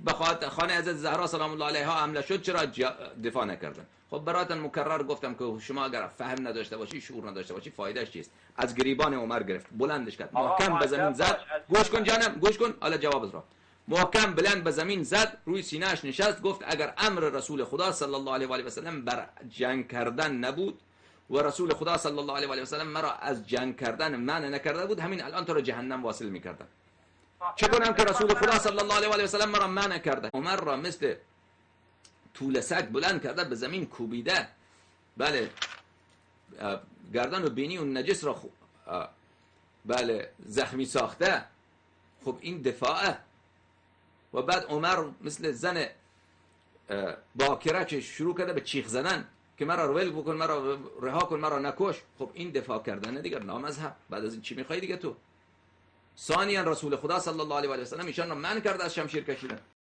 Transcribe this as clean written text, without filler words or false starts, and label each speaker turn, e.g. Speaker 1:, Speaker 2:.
Speaker 1: به خانه حضرت زهرا سلام الله علیها حمله شد چرا دفاع نکردن؟ خب براتون مکرر گفتم که شما اگر فهم نداشته باشی، شعور نداشته باشی، فایدهش چیست؟ از گریبان عمر گرفت، بلندش کرد، محکم به زمین زد. گوش کن جانم، گوش کن، حالا جواب را. محکم بلند به زمین زد، روی سینه‌اش نشست، گفت اگر امر رسول خدا صلی الله علیه و آله و سلم بر جنگ کردن نبود و رسول خدا صلی الله علیه و آله و سلم مرا از جنگ کردن منع نکرده بود، همین الان تو رو جهنم واصل می‌کردم. چه کنم که رسول خدا صلی الله علیه و آله و سلم مرا منع کرده؟ عمر را مثل طول سگ بلند کرده، به زمین کوبیده، بله، گردن و بینی و نجس را بله زخمی ساخته. خب این دفاعه. و بعد عمر مثل زن باکره که شروع کرده به چیخ زدن که مرا ول بکن، مرا رها کن، مرا نکش. خب این دفاع کردن دیگر نامذهب. بعد از این چی میخوای دیگه تو؟ ثانیا رسول خدا صلی الله علیه و آله و سلم ایشان را منع کرده از شمشیر کشیدن.